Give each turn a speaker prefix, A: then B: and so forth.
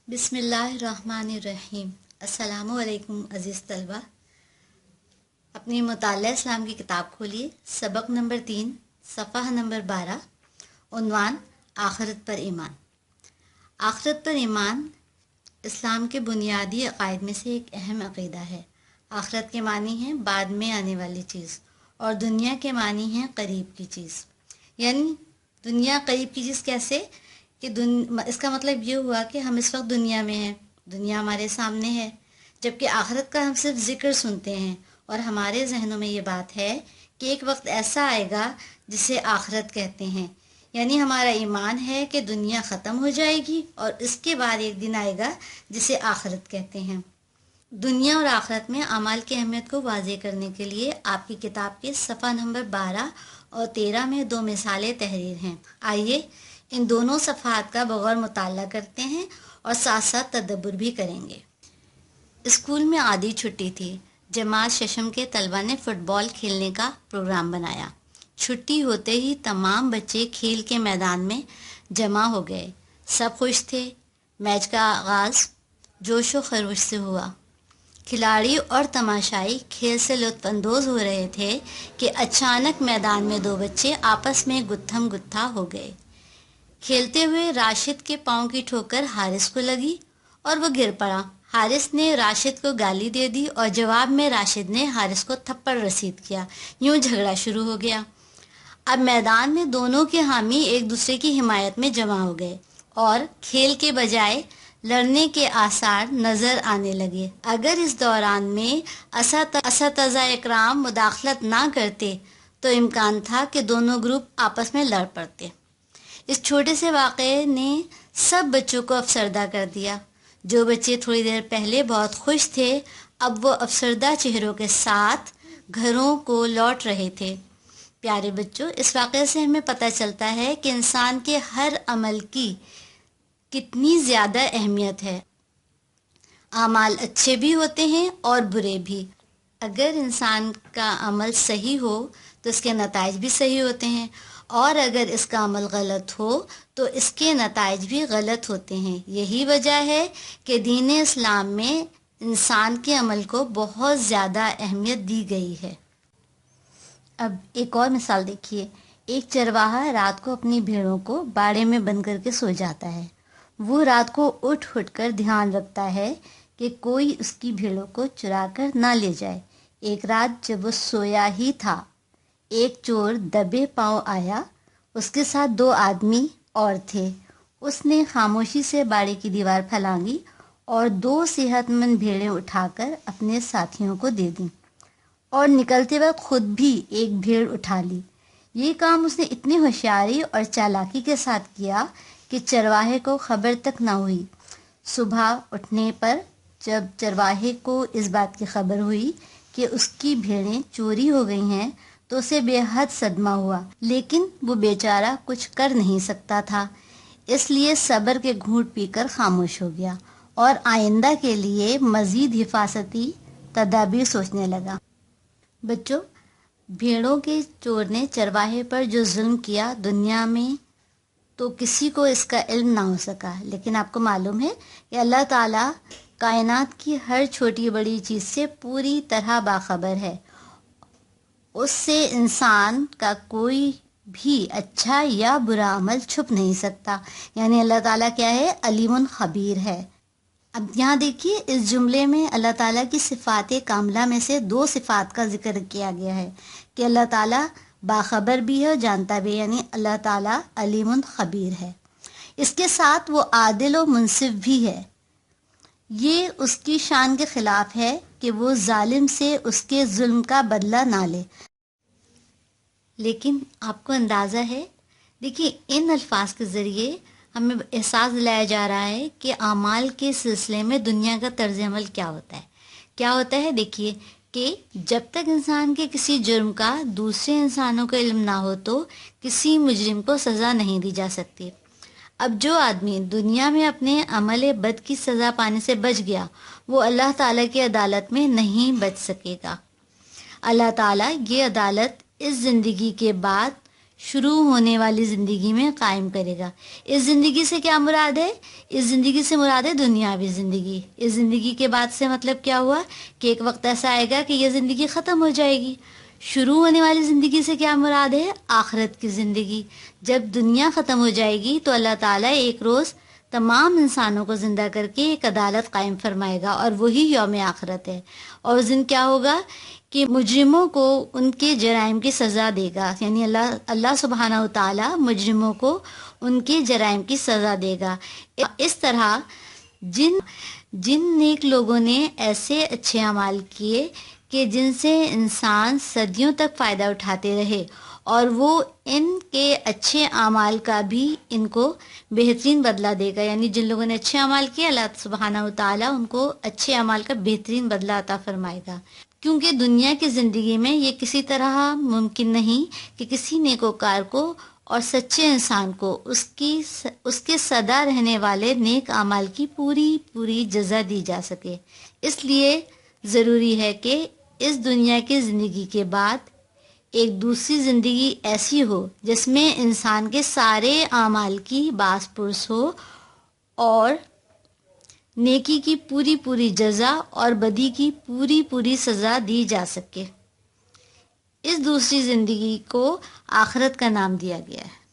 A: بسم اللہ الرحمن الرحیم۔ السلام علیکم عزیز طلبہ، اپنی مطالعہ اسلام کی کتاب کھولیے۔ سبق نمبر 3، صفحہ نمبر 12، عنوان آخرت پر ایمان۔ آخرت پر ایمان اسلام کے بنیادی عقائد میں سے ایک اہم عقیدہ ہے۔ آخرت کے معنی ہیں بعد میں آنے والی چیز، اور دنیا کے معنی ہیں قریب کی چیز۔ یعنی دنیا قریب کی چیز کیسے کہ اس کا مطلب یہ ہوا کہ ہم اس وقت دنیا میں ہیں، دنیا ہمارے سامنے ہے، جبکہ آخرت کا ہم صرف ذکر سنتے ہیں، اور ہمارے ذہنوں میں یہ بات ہے کہ ایک وقت ایسا آئے گا جسے آخرت کہتے ہیں۔ یعنی ہمارا ایمان ہے کہ دنیا ختم ہو جائے گی اور اس کے بعد ایک دن آئے گا جسے آخرت کہتے ہیں۔ دنیا اور آخرت میں اعمال کی اہمیت کو واضح کرنے کے لیے آپ کی کتاب کے صفحہ نمبر 12 اور 13 میں 2 مثالیں تحریر ہیں۔ آئیے ان دونوں صفحات کا بغور مطالعہ کرتے ہیں اور ساتھ ساتھ تدبر بھی کریں گے۔ اسکول میں عادی چھٹی تھی۔ جماعت ششم کے طلبہ نے فٹ بال کھیلنے کا پروگرام بنایا۔ چھٹی ہوتے ہی تمام بچے کھیل کے میدان میں جمع ہو گئے۔ سب خوش تھے۔ میچ کا آغاز جوش و خروش سے ہوا۔ کھلاڑی اور تماشائی کھیل سے لطف اندوز ہو رہے تھے کہ اچانک میدان میں 2 بچے آپس میں گتھم گتھا ہو گئے۔ کھیلتے ہوئے راشد کے پاؤں کی ٹھوکر حارث کو لگی اور وہ گر پڑا۔ حارث نے راشد کو گالی دے دی اور جواب میں راشد نے حارث کو تھپڑ رسید کیا۔ یوں جھگڑا شروع ہو گیا۔ اب میدان میں دونوں کے حامی ایک دوسرے کی حمایت میں جمع ہو گئے اور کھیل کے بجائے لڑنے کے آثار نظر آنے لگے۔ اگر اس دوران میں اساتذہ اکرام مداخلت نہ کرتے تو امکان تھا کہ دونوں گروپ آپس میں لڑ پڑتے۔ اس چھوٹے سے واقعے نے سب بچوں کو افسردہ کر دیا۔ جو بچے تھوڑی دیر پہلے بہت خوش تھے، اب وہ افسردہ چہروں کے ساتھ گھروں کو لوٹ رہے تھے۔ پیارے بچوں، اس واقعے سے ہمیں پتہ چلتا ہے کہ انسان کے ہر عمل کی کتنی زیادہ اہمیت ہے۔ اعمال اچھے بھی ہوتے ہیں اور برے بھی۔ اگر انسان کا عمل صحیح ہو تو اس کے نتائج بھی صحیح ہوتے ہیں، اور اگر اس کا عمل غلط ہو تو اس کے نتائج بھی غلط ہوتے ہیں۔ یہی وجہ ہے کہ دین اسلام میں انسان کے عمل کو بہت زیادہ اہمیت دی گئی ہے۔ اب ایک اور مثال دیکھیے۔ ایک چرواہا رات کو اپنی بھیڑوں کو باڑے میں بند کر کے سو جاتا ہے۔ وہ رات کو اٹھ کر دھیان رکھتا ہے کہ کوئی اس کی بھیڑوں کو چرا کر نہ لے جائے۔ ایک رات جب وہ سویا ہی تھا، ایک چور دبے پاؤں آیا۔ اس کے ساتھ 2 آدمی اور تھے۔ اس نے خاموشی سے باڑے کی دیوار پھلانگی اور 2 صحت مند بھیڑیں اٹھا کر اپنے ساتھیوں کو دے دیں، اور نکلتے وقت خود بھی ایک بھیڑ اٹھا لی۔ یہ کام اس نے اتنی ہوشیاری اور چالاکی کے ساتھ کیا کہ چرواہے کو خبر تک نہ ہوئی۔ صبح اٹھنے پر جب چرواہے کو اس بات کی خبر ہوئی کہ اس کی بھیڑیں چوری ہو گئی ہیں تو اسے بے حد صدمہ ہوا، لیکن وہ بیچارہ کچھ کر نہیں سکتا تھا، اس لیے صبر کے گھونٹ پی کر خاموش ہو گیا اور آئندہ کے لیے مزید حفاظتی تدابیر سوچنے لگا۔ بچوں، بھیڑوں کے چور نے چرواہے پر جو ظلم کیا، دنیا میں تو کسی کو اس کا علم نہ ہو سکا، لیکن آپ کو معلوم ہے کہ اللہ تعالیٰ کائنات کی ہر چھوٹی بڑی چیز سے پوری طرح باخبر ہے۔ اس سے انسان کا کوئی بھی اچھا یا برا عمل چھپ نہیں سکتا۔ یعنی اللہ تعالیٰ کیا ہے؟ علیم خبیر ہے۔ اب یہاں دیکھیے، اس جملے میں اللہ تعالیٰ کی صفات کاملہ میں سے 2 صفات کا ذکر کیا گیا ہے کہ اللہ تعالیٰ باخبر بھی ہے اور جانتا بھی ہے، یعنی اللہ تعالیٰ علیم خبیر ہے۔ اس کے ساتھ وہ عادل و منصف بھی ہے۔ یہ اس کی شان کے خلاف ہے کہ وہ ظالم سے اس کے ظلم کا بدلہ نہ لے۔ لیکن آپ کو اندازہ ہے، دیکھیے ان الفاظ کے ذریعے ہمیں احساس دلایا جا رہا ہے کہ اعمال کے سلسلے میں دنیا کا طرز عمل کیا ہوتا ہے۔ کیا ہوتا ہے؟ دیکھیے کہ جب تک انسان کے کسی جرم کا دوسرے انسانوں کو علم نہ ہو تو کسی مجرم کو سزا نہیں دی جا سکتی۔ اب جو آدمی دنیا میں اپنے عمل بد کی سزا پانے سے بچ گیا، وہ اللہ تعالیٰ کی عدالت میں نہیں بچ سکے گا۔ اللہ تعالیٰ یہ عدالت اس زندگی کے بعد شروع ہونے والی زندگی میں قائم کرے گا۔ اس زندگی سے کیا مراد ہے؟ اس زندگی سے مراد ہے دنیاوی زندگی۔ اس زندگی کے بعد سے مطلب کیا ہوا کہ ایک وقت ایسا آئے گا کہ یہ زندگی ختم ہو جائے گی۔ شروع ہونے والی زندگی سے کیا مراد ہے؟ آخرت کی زندگی۔ جب دنیا ختم ہو جائے گی تو اللہ تعالیٰ ایک روز تمام انسانوں کو زندہ کر کے ایک عدالت قائم فرمائے گا، اور وہی یوم آخرت ہے۔ اور اس دن کیا ہوگا کہ مجرموں کو ان کے جرائم کی سزا دے گا، یعنی اللہ سبحانہ و تعالیٰ مجرموں کو ان کے جرائم کی سزا دے گا۔ اس طرح جن نیک لوگوں نے ایسے اچھے اعمال کیے کہ جن سے انسان صدیوں تک فائدہ اٹھاتے رہے، اور وہ ان کے اچھے اعمال کا بھی ان کو بہترین بدلہ دے گا، یعنی جن لوگوں نے اچھے اعمال کیے اللہ سبحانہ و تعالیٰ ان کو اچھے اعمال کا بہترین بدلہ عطا فرمائے گا۔ کیونکہ دنیا کی زندگی میں یہ کسی طرح ممکن نہیں کہ کسی نیکوکار کو اور سچے انسان کو اس کے سدا رہنے والے نیک اعمال کی پوری جزا دی جا سکے۔ اس لیے ضروری ہے کہ اس دنیا کی زندگی کے بعد ایک دوسری زندگی ایسی ہو جس میں انسان کے سارے اعمال کی باس پرس ہو اور نیکی کی پوری جزا اور بدی کی پوری سزا دی جا سکے۔ اس دوسری زندگی کو آخرت کا نام دیا گیا ہے۔